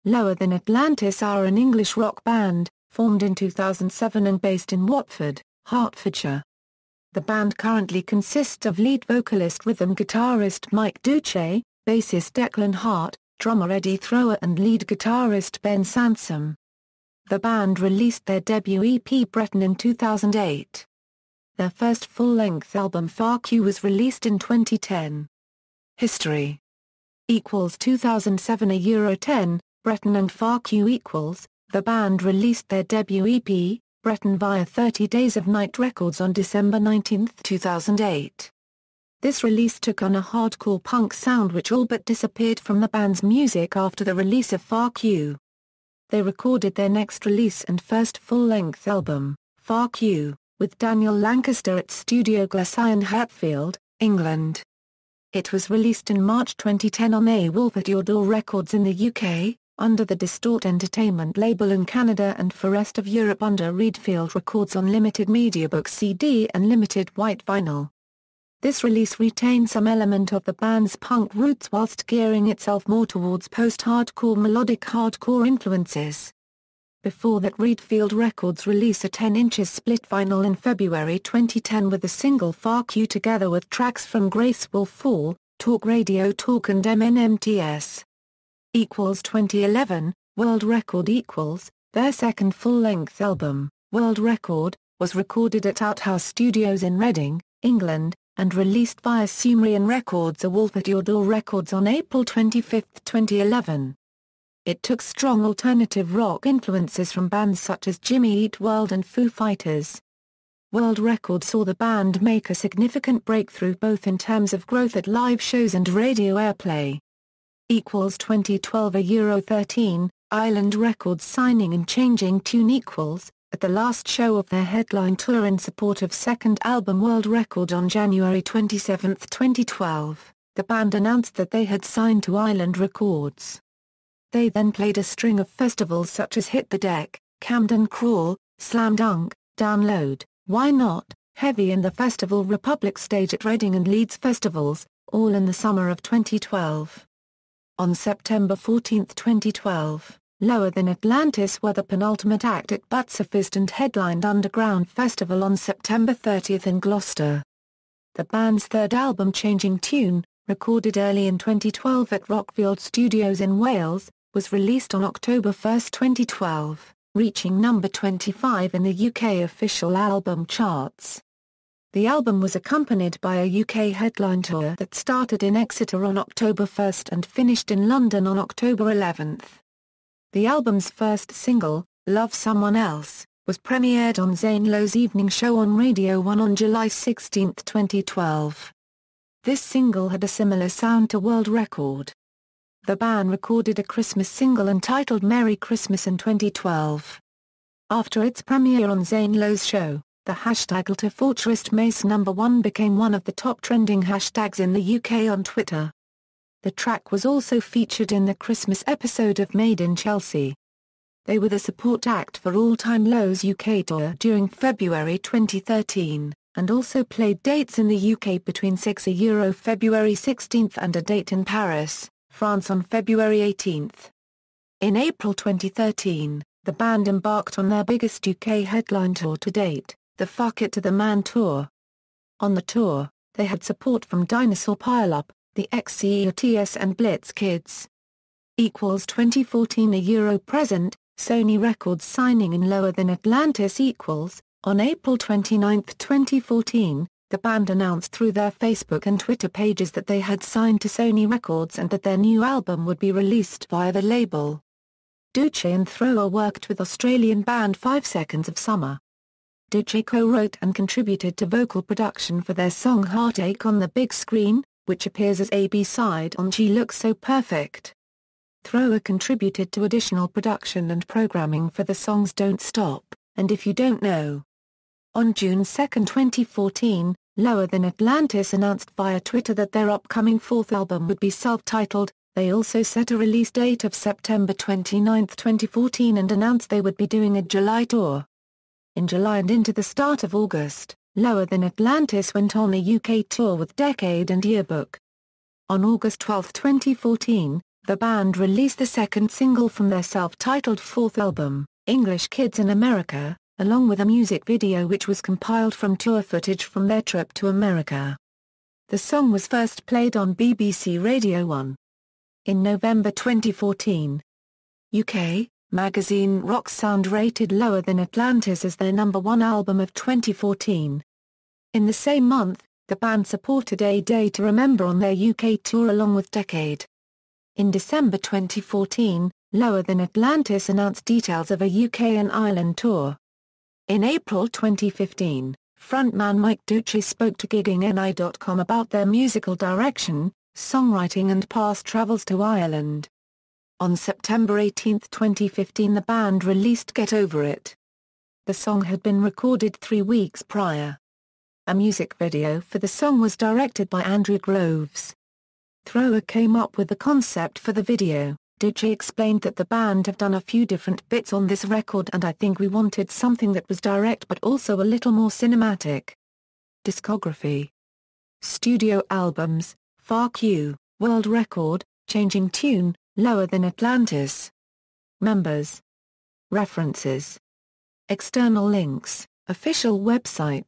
Lower Than Atlantis are an English rock band, formed in 2007 and based in Watford, Hertfordshire. The band currently consists of lead vocalist rhythm guitarist Mike Duce, bassist Declan Hart, drummer Eddy Thrower and lead guitarist Ben Sansom. The band released their debut EP Bretton in 2008. Their first full-length album Far Q was released in 2010. History = 2007 €10, Bretton and Far Q = the band released their debut EP, Bretton via 30 Days of Night Records on December 19, 2008. This release took on a hardcore punk sound which all but disappeared from the band's music after the release of Far Q. They recorded their next release and first full-length album, Far Q, with Daniel Lancaster at Studio Glassy in Hatfield, England. It was released in March 2010 on A Wolf at Your Door Records in the UK, under the Distort Entertainment label in Canada, and for rest of Europe under Reedfield Records on Limited Mediabook CD and Limited White Vinyl. This release retained some element of the band's punk roots whilst gearing itself more towards post-hardcore melodic hardcore influences. Before that, Reedfield Records released a 10 inches split vinyl in February 2010 with the single Far Q together with tracks from Grace Will Fall, Talk Radio Talk and MNMTS. = 2011, World Record = their second full-length album, World Record, was recorded at Outhouse Studios in Reading, England, and released via Sumerian Records A Wolf at Your Door Records on April 25, 2011. It took strong alternative rock influences from bands such as Jimmy Eat World and Foo Fighters. World Record saw the band make a significant breakthrough both in terms of growth at live shows and radio airplay. = 2012 €13, Island Records signing and changing tune = at the last show of their headline tour in support of second album World Record on January 27, 2012, the band announced that they had signed to Island Records. They then played a string of festivals such as Hit the Deck, Camden Crawl, Slam Dunk, Download, Why Not, Heavy and the Festival Republic stage at Reading and Leeds festivals, all in the summer of 2012. On September 14, 2012, Lower Than Atlantis were the penultimate act at Butserfest and headlined Underground Festival on September 30 in Gloucester. The band's third album Changing Tune, recorded early in 2012 at Rockfield Studios in Wales, was released on October 1, 2012, reaching number 25 in the UK official album charts. The album was accompanied by a UK headline tour that started in Exeter on October 1 and finished in London on October 11. The album's first single, Love Someone Else, was premiered on Zane Lowe's evening show on Radio 1 on July 16, 2012. This single had a similar sound to World Record. The band recorded a Christmas single entitled Merry Christmas in 2012. After its premiere on Zane Lowe's show, the hashtag #LTFortressMace #1 became one of the top trending hashtags in the UK on Twitter. The track was also featured in the Christmas episode of Made in Chelsea. They were the support act for All Time Low's UK tour during February 2013, and also played dates in the UK between February 16 and a date in Paris, France on February 18. In April 2013, the band embarked on their biggest UK headline tour to date, the Fuck It to the Man tour. On the tour, they had support from Dinosaur Pileup, the XCEOTS and Blitz Kids. = 2014 present, Sony Records signing in Lower Than Atlantis = on April 29, 2014, the band announced through their Facebook and Twitter pages that they had signed to Sony Records and that their new album would be released via the label. Duce and Thrower worked with Australian band 5 Seconds of Summer. Duce co-wrote and contributed to vocal production for their song Heartache on the Big Screen, which appears as a B-side on She Looks So Perfect. Thrower contributed to additional production and programming for the songs Don't Stop, and If You Don't Know. On June 2, 2014, Lower Than Atlantis announced via Twitter that their upcoming fourth album would be self-titled. They also set a release date of September 29, 2014 and announced they would be doing a July tour. In July and into the start of August, Lower Than Atlantis went on a UK tour with Decade and Yearbook. On August 12, 2014, the band released the second single from their self-titled fourth album, English Kids in America, along with a music video which was compiled from tour footage from their trip to America. The song was first played on BBC Radio 1. In November 2014, UK magazine Rock Sound rated Lower Than Atlantis as their #1 album of 2014. In the same month, the band supported A Day to Remember on their UK tour along with Decade. In December 2014, Lower Than Atlantis announced details of a UK and Ireland tour. In April 2015, frontman Mike Duce spoke to giggingni.com about their musical direction, songwriting and past travels to Ireland. On September 18, 2015 the band released Get Over It. The song had been recorded 3 weeks prior. A music video for the song was directed by Andrew Groves. Thrower came up with the concept for the video. Duce explained that the band have done a few different bits on this record and I think we wanted something that was direct but also a little more cinematic. Discography. Studio albums, Far Q, World Record, Changing Tune, Lower Than Atlantis. Members. References. External links, official website.